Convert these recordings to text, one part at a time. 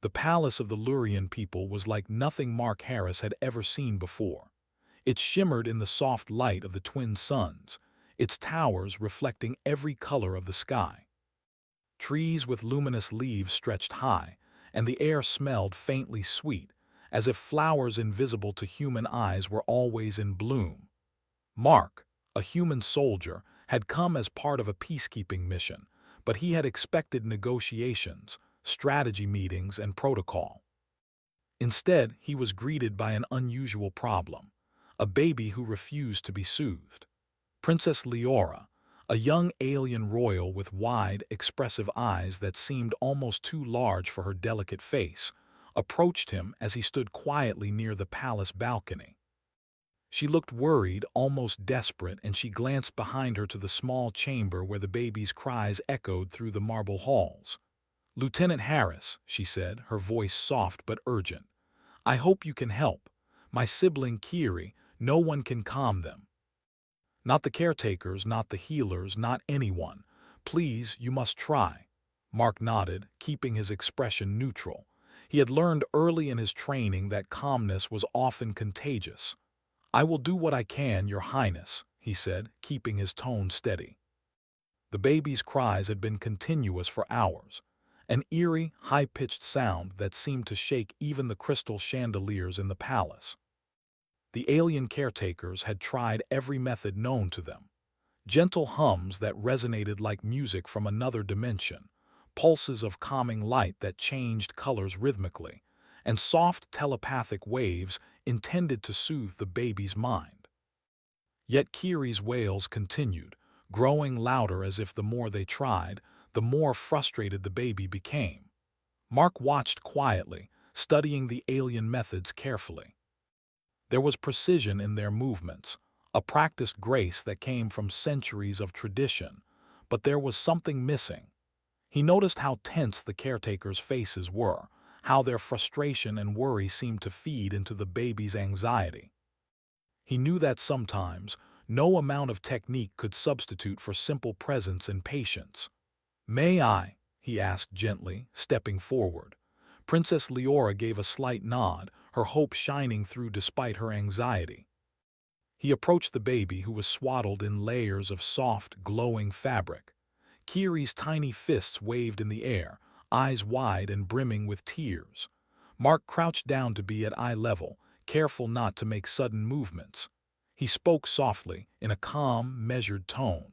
The palace of the Lurian people was like nothing Mark Harris had ever seen before. It shimmered in the soft light of the twin suns, its towers reflecting every color of the sky. Trees with luminous leaves stretched high, and the air smelled faintly sweet, as if flowers invisible to human eyes were always in bloom. Mark, a human soldier, had come as part of a peacekeeping mission, but he had expected negotiations, strategy meetings, and protocol. Instead, he was greeted by an unusual problem, a baby who refused to be soothed. Princess Leora, a young alien royal with wide, expressive eyes that seemed almost too large for her delicate face, approached him as he stood quietly near the palace balcony. She looked worried, almost desperate, and she glanced behind her to the small chamber where the baby's cries echoed through the marble halls. "Lieutenant Harris," she said, her voice soft but urgent, "I hope you can help. My sibling Kiri, no one can calm them. Not the caretakers, not the healers, not anyone. Please, you must try." Mark nodded, keeping his expression neutral. He had learned early in his training that calmness was often contagious. "I will do what I can, Your Highness," he said, keeping his tone steady. The baby's cries had been continuous for hours, an eerie, high-pitched sound that seemed to shake even the crystal chandeliers in the palace. The alien caretakers had tried every method known to them. Gentle hums that resonated like music from another dimension, pulses of calming light that changed colors rhythmically, and soft telepathic waves intended to soothe the baby's mind. Yet Kiri's wails continued, growing louder as if the more they tried, the more frustrated the baby became. Mark watched quietly, studying the alien methods carefully. There was precision in their movements, a practiced grace that came from centuries of tradition, but there was something missing. He noticed how tense the caretakers' faces were, how their frustration and worry seemed to feed into the baby's anxiety. He knew that sometimes, no amount of technique could substitute for simple presence and patience. "May I?" he asked gently, stepping forward. Princess Leora gave a slight nod, her hope shining through despite her anxiety. He approached the baby, who was swaddled in layers of soft, glowing fabric. Kiri's tiny fists waved in the air, eyes wide and brimming with tears. Mark crouched down to be at eye level, careful not to make sudden movements. He spoke softly, in a calm, measured tone.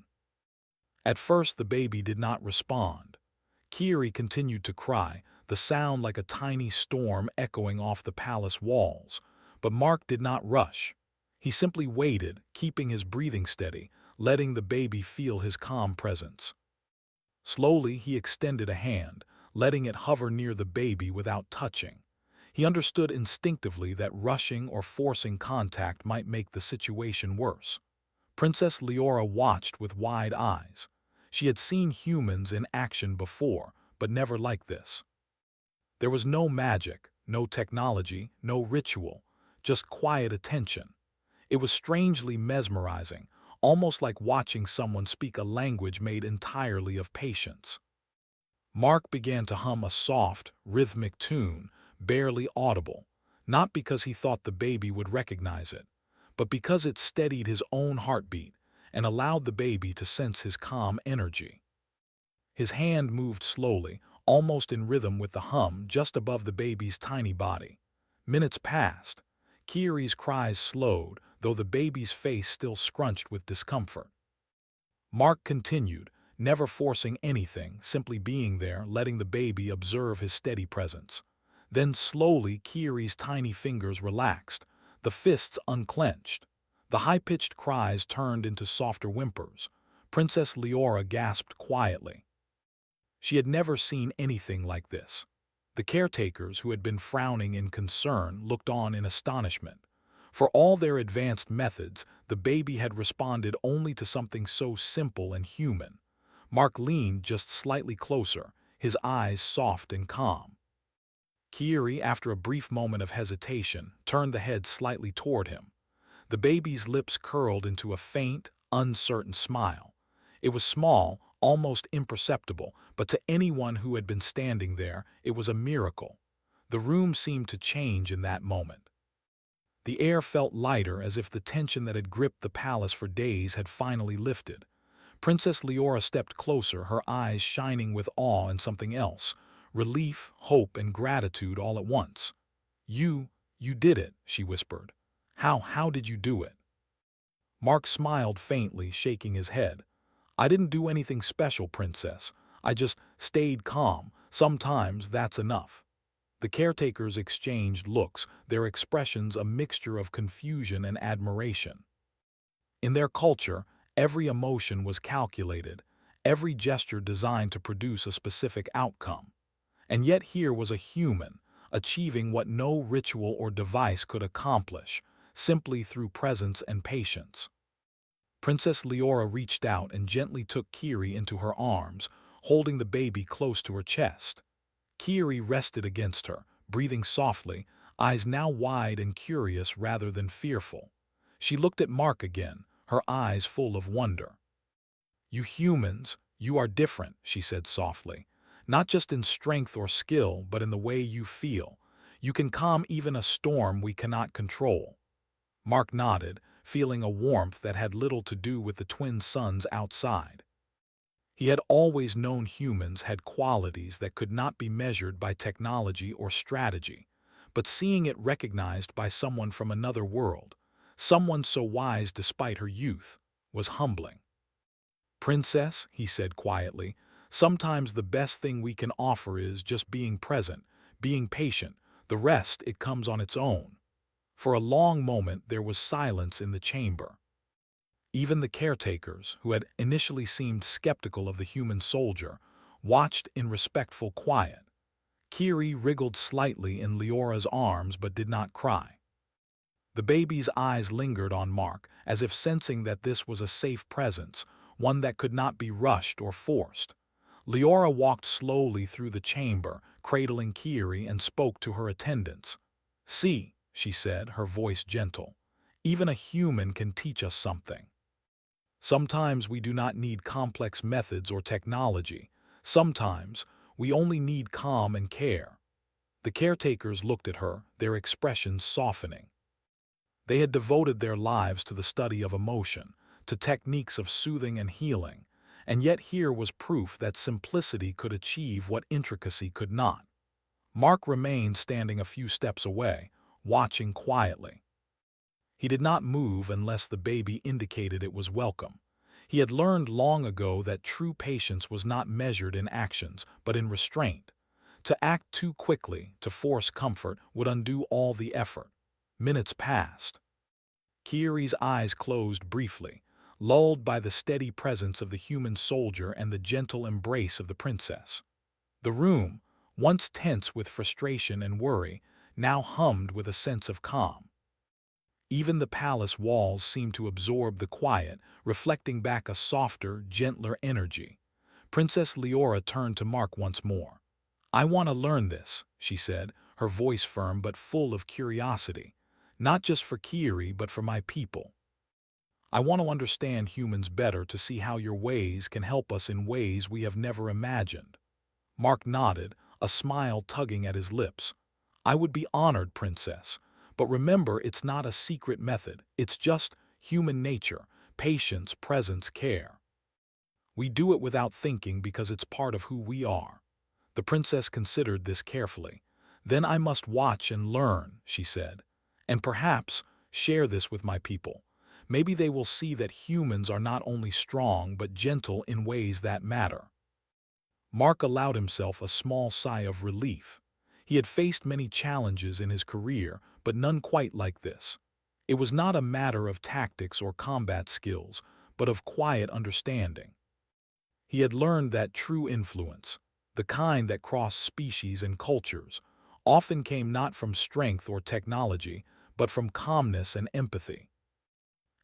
At first the baby did not respond. Kiri continued to cry, the sound like a tiny storm echoing off the palace walls. But Mark did not rush. He simply waited, keeping his breathing steady, letting the baby feel his calm presence. Slowly he extended a hand, letting it hover near the baby without touching. He understood instinctively that rushing or forcing contact might make the situation worse. Princess Leora watched with wide eyes. She had seen humans in action before, but never like this. There was no magic, no technology, no ritual, just quiet attention. It was strangely mesmerizing, almost like watching someone speak a language made entirely of patience. Mark began to hum a soft, rhythmic tune, barely audible, not because he thought the baby would recognize it, but because it steadied his own heartbeat and allowed the baby to sense his calm energy. His hand moved slowly, almost in rhythm with the hum, just above the baby's tiny body. Minutes passed. Kiri's cries slowed, though the baby's face still scrunched with discomfort. Mark continued, never forcing anything, simply being there, letting the baby observe his steady presence. Then slowly Kiri's tiny fingers relaxed, the fists unclenched. The high-pitched cries turned into softer whimpers. Princess Leora gasped quietly. She had never seen anything like this. The caretakers, who had been frowning in concern, looked on in astonishment. For all their advanced methods, the baby had responded only to something so simple and human. Mark leaned just slightly closer, his eyes soft and calm. Kiri, after a brief moment of hesitation, turned the head slightly toward him. The baby's lips curled into a faint, uncertain smile. It was small, almost imperceptible, but to anyone who had been standing there, it was a miracle. The room seemed to change in that moment. The air felt lighter, as if the tension that had gripped the palace for days had finally lifted. Princess Leora stepped closer, her eyes shining with awe and something else, relief, hope, and gratitude all at once. You did it," she whispered. How did you do it?" Mark smiled faintly, shaking his head. "I didn't do anything special, Princess. I just stayed calm. Sometimes that's enough." The caretakers exchanged looks, their expressions a mixture of confusion and admiration. In their culture, every emotion was calculated, every gesture designed to produce a specific outcome. And yet here was a human, achieving what no ritual or device could accomplish, simply through presence and patience. Princess Leora reached out and gently took Kiri into her arms, holding the baby close to her chest. Kiri rested against her, breathing softly, eyes now wide and curious rather than fearful. She looked at Mark again, her eyes full of wonder. "You humans, you are different," she said softly. "Not just in strength or skill, but in the way you feel. You can calm even a storm we cannot control." Mark nodded, feeling a warmth that had little to do with the twin suns outside. He had always known humans had qualities that could not be measured by technology or strategy, but seeing it recognized by someone from another world, someone so wise despite her youth, was humbling. "Princess," he said quietly, "sometimes the best thing we can offer is just being present, being patient. The rest, it comes on its own." For a long moment there was silence in the chamber. Even the caretakers, who had initially seemed skeptical of the human soldier, watched in respectful quiet. Kiri wriggled slightly in Leora's arms but did not cry. The baby's eyes lingered on Mark, as if sensing that this was a safe presence, one that could not be rushed or forced. Leora walked slowly through the chamber, cradling Kiri, and spoke to her attendants. "See," she said, her voice gentle, "even a human can teach us something. Sometimes we do not need complex methods or technology. Sometimes we only need calm and care." The caretakers looked at her, their expressions softening. They had devoted their lives to the study of emotion, to techniques of soothing and healing, and yet here was proof that simplicity could achieve what intricacy could not. Mark remained standing a few steps away, watching quietly. He did not move unless the baby indicated it was welcome. He had learned long ago that true patience was not measured in actions, but in restraint. To act too quickly, to force comfort, would undo all the effort. Minutes passed. Kiri's eyes closed briefly, lulled by the steady presence of the human soldier and the gentle embrace of the princess. The room, once tense with frustration and worry, now hummed with a sense of calm. Even the palace walls seemed to absorb the quiet, reflecting back a softer, gentler energy. Princess Leora turned to Mark once more. "I want to learn this," she said, her voice firm but full of curiosity. "Not just for Kiri, but for my people. I want to understand humans better, to see how your ways can help us in ways we have never imagined." Mark nodded, a smile tugging at his lips. "I would be honored, Princess. But remember, it's not a secret method. It's just human nature, patience, presence, care. We do it without thinking because it's part of who we are." The princess considered this carefully. "Then I must watch and learn," she said. "And perhaps share this with my people. Maybe they will see that humans are not only strong but gentle in ways that matter." Mark allowed himself a small sigh of relief. He had faced many challenges in his career, but none quite like this. It was not a matter of tactics or combat skills, but of quiet understanding. He had learned that true influence, the kind that crossed species and cultures, often came not from strength or technology, but from calmness and empathy.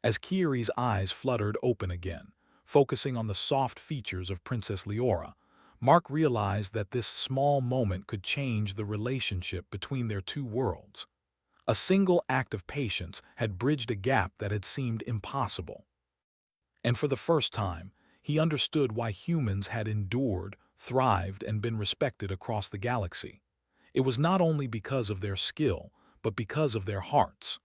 As Kiri's eyes fluttered open again, focusing on the soft features of Princess Leora, Mark realized that this small moment could change the relationship between their two worlds. A single act of patience had bridged a gap that had seemed impossible. And for the first time, he understood why humans had endured, thrived, and been respected across the galaxy. It was not only because of their skill, but because of their hearts.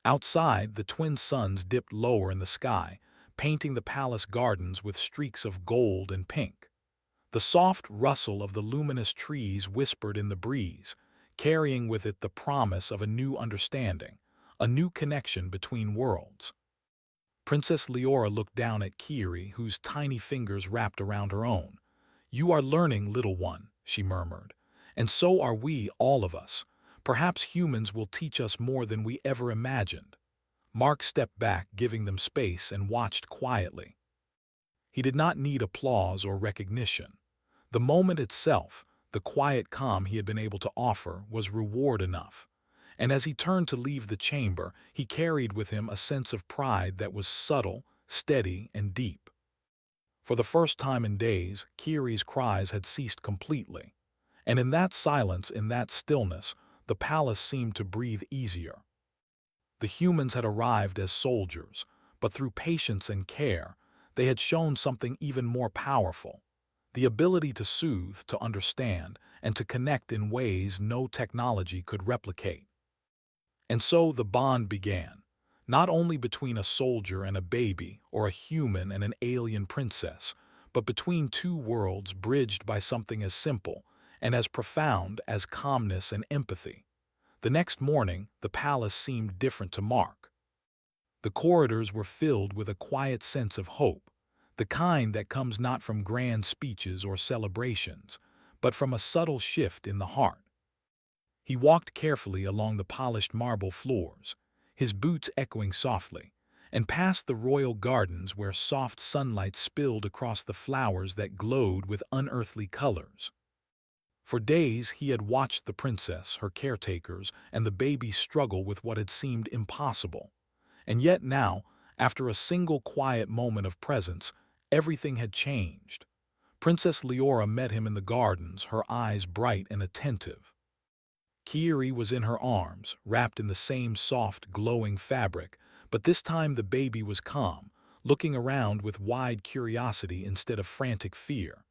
Outside, the twin suns dipped lower in the sky, painting the palace gardens with streaks of gold and pink. The soft rustle of the luminous trees whispered in the breeze, carrying with it the promise of a new understanding, a new connection between worlds. Princess Leora looked down at Kiri, whose tiny fingers wrapped around her own. "You are learning, little one," she murmured. "And so are we, all of us. Perhaps humans will teach us more than we ever imagined." Mark stepped back, giving them space, and watched quietly. He did not need applause or recognition. The moment itself, the quiet calm he had been able to offer, was reward enough. And as he turned to leave the chamber, he carried with him a sense of pride that was subtle, steady, and deep. For the first time in days, Kiri's cries had ceased completely. And in that silence, in that stillness, the palace seemed to breathe easier. The humans had arrived as soldiers, but through patience and care, they had shown something even more powerful: the ability to soothe, to understand, and to connect in ways no technology could replicate. And so the bond began, not only between a soldier and a baby, or a human and an alien princess, but between two worlds bridged by something as simple and as profound as calmness and empathy. The next morning, the palace seemed different to Mark. The corridors were filled with a quiet sense of hope, the kind that comes not from grand speeches or celebrations, but from a subtle shift in the heart. He walked carefully along the polished marble floors, his boots echoing softly, and past the royal gardens where soft sunlight spilled across the flowers that glowed with unearthly colors. For days he had watched the princess, her caretakers, and the baby struggle with what had seemed impossible. And yet now, after a single quiet moment of presence, everything had changed. Princess Leora met him in the gardens, her eyes bright and attentive. Kiri was in her arms, wrapped in the same soft, glowing fabric, but this time the baby was calm, looking around with wide curiosity instead of frantic fear.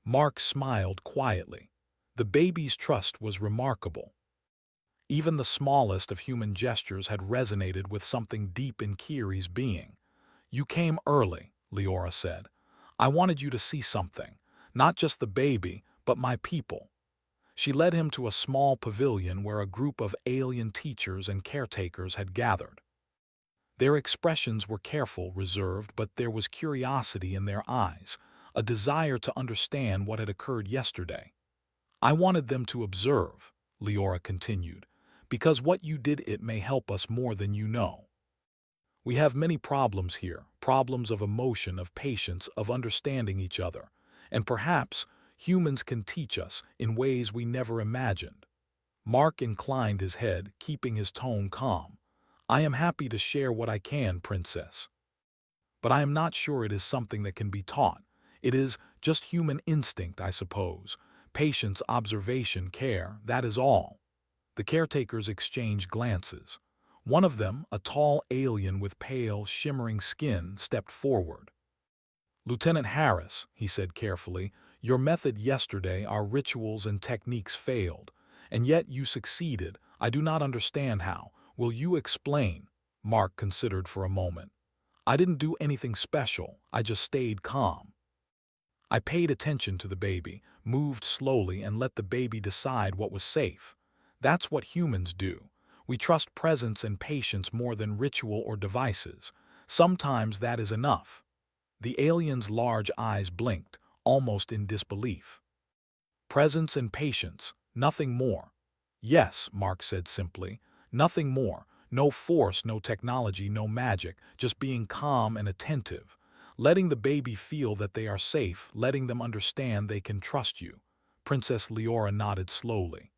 Mark smiled quietly. The baby's trust was remarkable. Even the smallest of human gestures had resonated with something deep in Kiri's being. "You came early," Leora said. "I wanted you to see something, not just the baby, but my people." She led him to a small pavilion where a group of alien teachers and caretakers had gathered. Their expressions were careful, reserved, but there was curiosity in their eyes, a desire to understand what had occurred yesterday. "I wanted them to observe," Leora continued, "because what you did, it may help us more than you know. We have many problems here, problems of emotion, of patience, of understanding each other, and perhaps humans can teach us in ways we never imagined." Mark inclined his head, keeping his tone calm. "I am happy to share what I can, Princess. But I am not sure it is something that can be taught. It is just human instinct, I suppose. Patience, observation, care, that is all." The caretakers exchanged glances. One of them, a tall alien with pale, shimmering skin, stepped forward. "Lieutenant Harris," he said carefully, "your method yesterday, our rituals and techniques failed. And yet you succeeded. I do not understand how. Will you explain?" Mark considered for a moment. "I didn't do anything special. I just stayed calm. I paid attention to the baby, moved slowly, and let the baby decide what was safe. That's what humans do. We trust presence and patience more than ritual or devices. Sometimes that is enough." The alien's large eyes blinked, almost in disbelief. "Presence and patience, nothing more." "Yes," Mark said simply, "nothing more. No force, no technology, no magic, just being calm and attentive. Letting the baby feel that they are safe, letting them understand they can trust you." Princess Leora nodded slowly.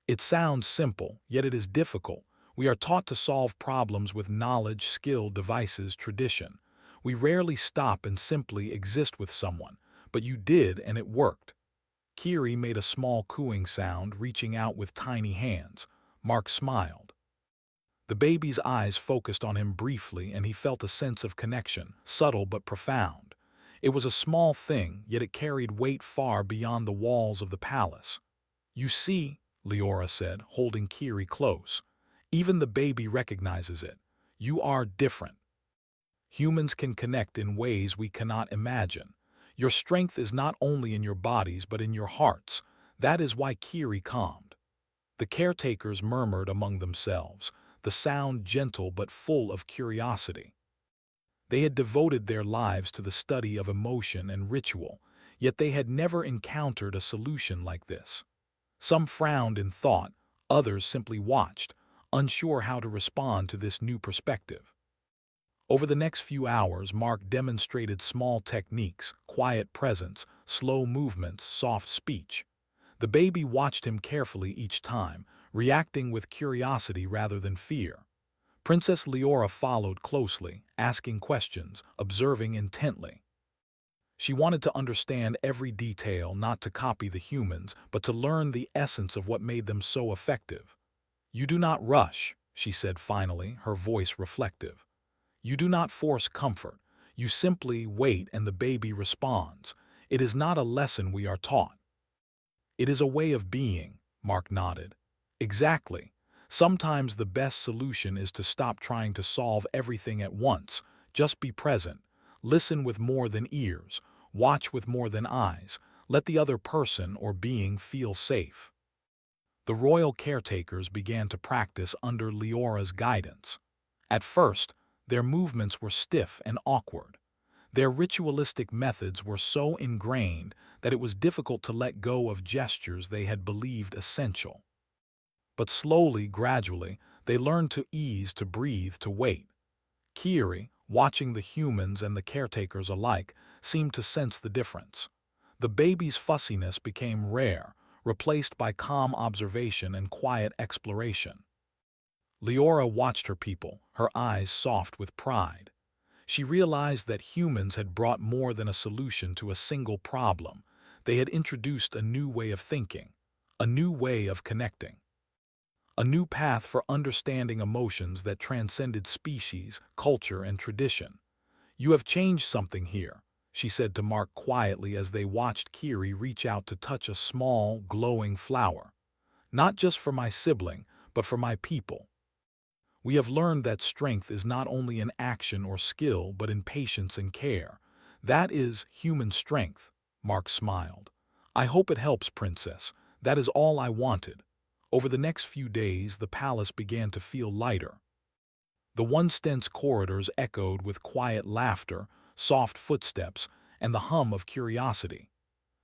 "It sounds simple, yet it is difficult. We are taught to solve problems with knowledge, skill, devices, tradition. We rarely stop and simply exist with someone, but you did, and it worked." Kiri made a small cooing sound, reaching out with tiny hands. Mark smiled. The baby's eyes focused on him briefly, and he felt a sense of connection, subtle but profound. It was a small thing, yet it carried weight far beyond the walls of the palace. You see, Leora said, holding Kiri close. Even the baby recognizes it. You are different. Humans can connect in ways we cannot imagine. Your strength is not only in your bodies but in your hearts. That is why Kiri calmed. The caretakers murmured among themselves, the sound gentle but full of curiosity. They had devoted their lives to the study of emotion and ritual, yet they had never encountered a solution like this. Some frowned in thought, others simply watched, unsure how to respond to this new perspective. Over the next few hours, Mark demonstrated small techniques, quiet presence, slow movements, soft speech. The baby watched him carefully each time, reacting with curiosity rather than fear. Princess Leora followed closely, asking questions, observing intently. She wanted to understand every detail, not to copy the humans, but to learn the essence of what made them so effective. "You do not rush," she said finally, her voice reflective. "You do not force comfort. You simply wait and the baby responds. It is not a lesson we are taught. It is a way of being," Mark nodded. "Exactly. Sometimes the best solution is to stop trying to solve everything at once. Just be present. Listen with more than ears. Watch with more than eyes. Let the other person or being feel safe." The royal caretakers began to practice under Leora's guidance. At first, their movements were stiff and awkward. Their ritualistic methods were so ingrained that it was difficult to let go of gestures they had believed essential. But slowly, gradually, they learned to ease, to breathe, to wait. Kiri, watching the humans and the caretakers alike, seemed to sense the difference. The baby's fussiness became rare, replaced by calm observation and quiet exploration. Leora watched her people, her eyes soft with pride. She realized that humans had brought more than a solution to a single problem. They had introduced a new way of thinking, a new way of connecting, a new path for understanding emotions that transcended species, culture, and tradition. "You have changed something here," she said to Mark quietly as they watched Kiri reach out to touch a small, glowing flower. "Not just for my sibling, but for my people. We have learned that strength is not only in action or skill, but in patience and care. That is human strength," Mark smiled. "I hope it helps, Princess. That is all I wanted." Over the next few days, the palace began to feel lighter. The once dense corridors echoed with quiet laughter, soft footsteps, and the hum of curiosity.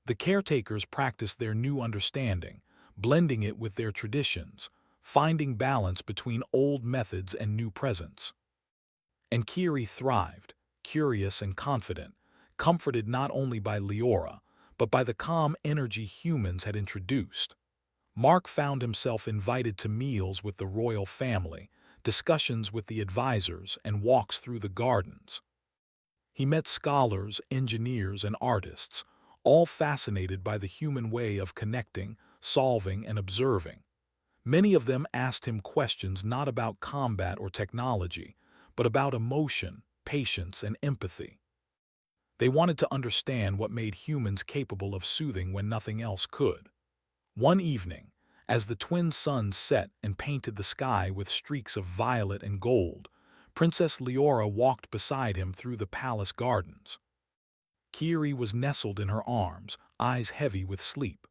The caretakers practiced their new understanding, blending it with their traditions, finding balance between old methods and new presence. And Kiri thrived, curious and confident, comforted not only by Leora, but by the calm energy humans had introduced. Mark found himself invited to meals with the royal family, discussions with the advisors, and walks through the gardens. He met scholars, engineers, and artists, all fascinated by the human way of connecting, solving, and observing. Many of them asked him questions not about combat or technology, but about emotion, patience, and empathy. They wanted to understand what made humans capable of soothing when nothing else could. One evening, as the twin suns set and painted the sky with streaks of violet and gold, Princess Leora walked beside him through the palace gardens. Kiri was nestled in her arms, eyes heavy with sleep.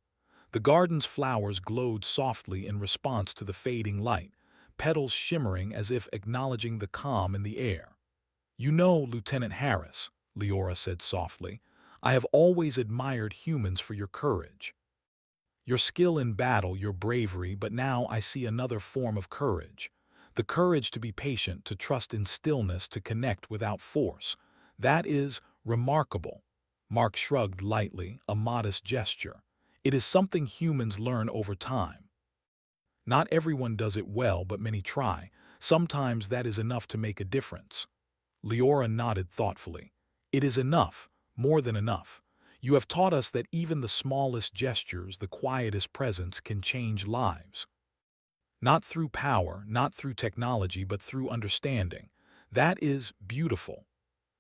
The garden's flowers glowed softly in response to the fading light, petals shimmering as if acknowledging the calm in the air. "You know, Lieutenant Harris," Leora said softly, "I have always admired humans for your courage. Your skill in battle, your bravery, but now I see another form of courage. The courage to be patient, to trust in stillness, to connect without force. That is remarkable." Mark shrugged lightly, a modest gesture. "It is something humans learn over time. Not everyone does it well, but many try. Sometimes that is enough to make a difference." Leora nodded thoughtfully. "It is enough, more than enough. You have taught us that even the smallest gestures, the quietest presence can change lives. Not through power, not through technology, but through understanding. That is beautiful."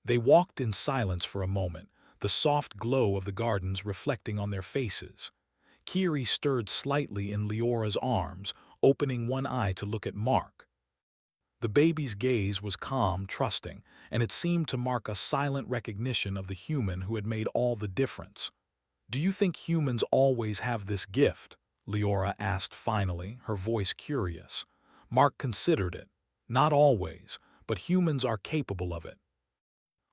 They walked in silence for a moment, the soft glow of the gardens reflecting on their faces. Kiri stirred slightly in Leora's arms, opening one eye to look at Mark. The baby's gaze was calm, trusting, and it seemed to mark a silent recognition of the human who had made all the difference. "Do you think humans always have this gift?" Leora asked finally, her voice curious. Mark considered it. "Not always, but humans are capable of it.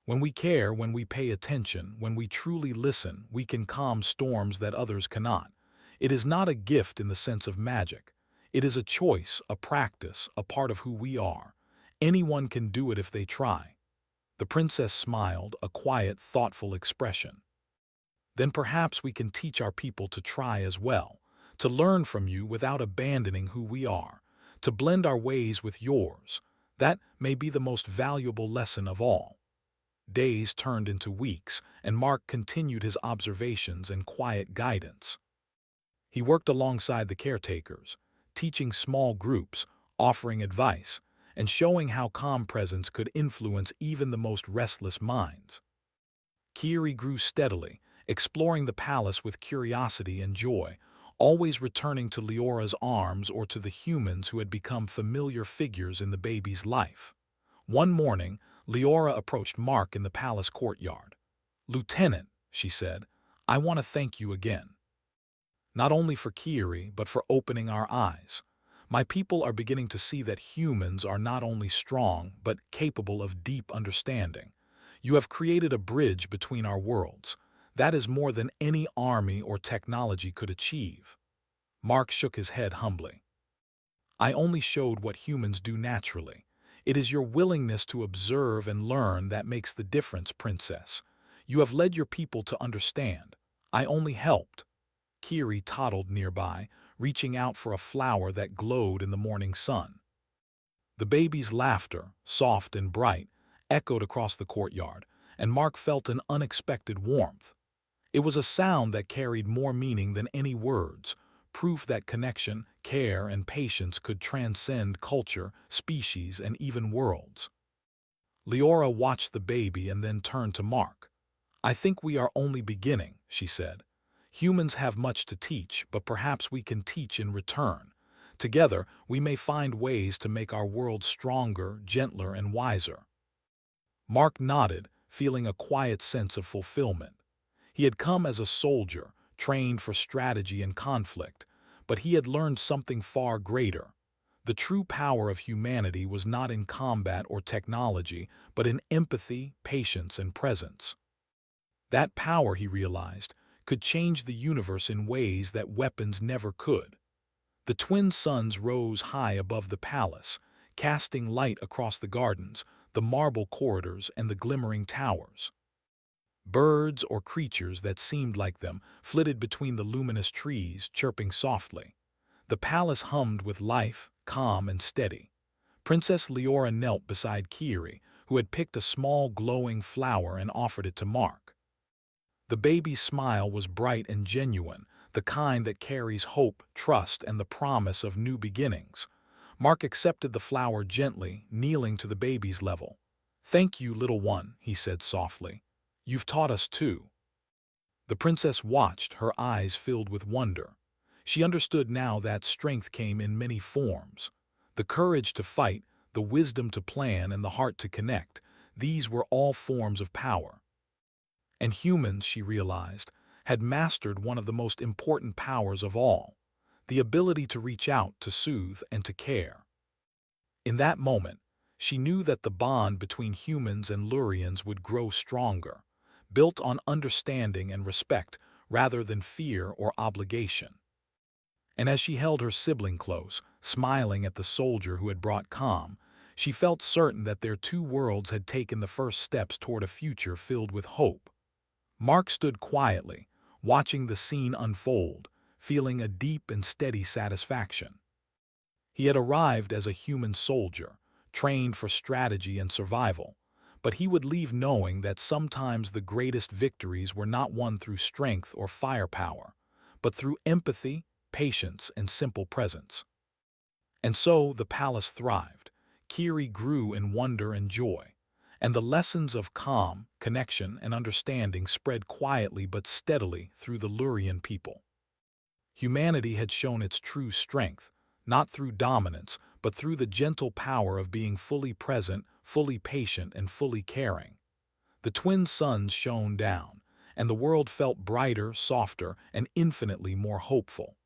When we care, when we pay attention, when we truly listen, we can calm storms that others cannot. It is not a gift in the sense of magic. It is a choice, a practice, a part of who we are. Anyone can do it if they try." The princess smiled, a quiet, thoughtful expression. "Then perhaps we can teach our people to try as well, to learn from you without abandoning who we are, to blend our ways with yours. That may be the most valuable lesson of all." Days turned into weeks, and Mark continued his observations and quiet guidance. He worked alongside the caretakers, teaching small groups, offering advice, and showing how calm presence could influence even the most restless minds. Kiri grew steadily, exploring the palace with curiosity and joy, always returning to Leora's arms or to the humans who had become familiar figures in the baby's life. One morning, Leora approached Mark in the palace courtyard. "Lieutenant," she said, "I want to thank you again. Not only for Kiri, but for opening our eyes. My people are beginning to see that humans are not only strong, but capable of deep understanding. You have created a bridge between our worlds. That is more than any army or technology could achieve." Mark shook his head humbly. "I only showed what humans do naturally. It is your willingness to observe and learn that makes the difference, princess. You have led your people to understand. I only helped." Kiri toddled nearby, reaching out for a flower that glowed in the morning sun. The baby's laughter, soft and bright, echoed across the courtyard, and Mark felt an unexpected warmth. It was a sound that carried more meaning than any words, proof that connection, care, and patience could transcend culture, species, and even worlds. Leora watched the baby and then turned to Mark. "I think we are only beginning," she said. "Humans have much to teach, but perhaps we can teach in return. Together, we may find ways to make our world stronger, gentler, and wiser." Mark nodded, feeling a quiet sense of fulfillment. He had come as a soldier, trained for strategy and conflict, but he had learned something far greater. The true power of humanity was not in combat or technology, but in empathy, patience, and presence. That power, he realized, could change the universe in ways that weapons never could. The twin suns rose high above the palace, casting light across the gardens, the marble corridors, and the glimmering towers. Birds or creatures that seemed like them flitted between the luminous trees, chirping softly. The palace hummed with life, calm and steady. Princess Leora knelt beside Kiri, who had picked a small glowing flower and offered it to Mark. The baby's smile was bright and genuine, the kind that carries hope, trust, and the promise of new beginnings. Mark accepted the flower gently, kneeling to the baby's level. "Thank you, little one," he said softly. "You've taught us too." The princess watched, her eyes filled with wonder. She understood now that strength came in many forms. The courage to fight, the wisdom to plan, and the heart to connect, these were all forms of power. And humans, she realized, had mastered one of the most important powers of all, the ability to reach out, to soothe, and to care. In that moment, she knew that the bond between humans and Lurians would grow stronger, built on understanding and respect rather than fear or obligation. And as she held her sibling close, smiling at the soldier who had brought calm, she felt certain that their two worlds had taken the first steps toward a future filled with hope. Mark stood quietly, watching the scene unfold, feeling a deep and steady satisfaction. He had arrived as a human soldier, trained for strategy and survival, but he would leave knowing that sometimes the greatest victories were not won through strength or firepower, but through empathy, patience, and simple presence. And so the palace thrived. Kiri grew in wonder and joy, and the lessons of calm, connection, and understanding spread quietly but steadily through the Lurian people. Humanity had shown its true strength, not through dominance, but through the gentle power of being fully present, fully patient, and fully caring. The twin suns shone down, and the world felt brighter, softer, and infinitely more hopeful.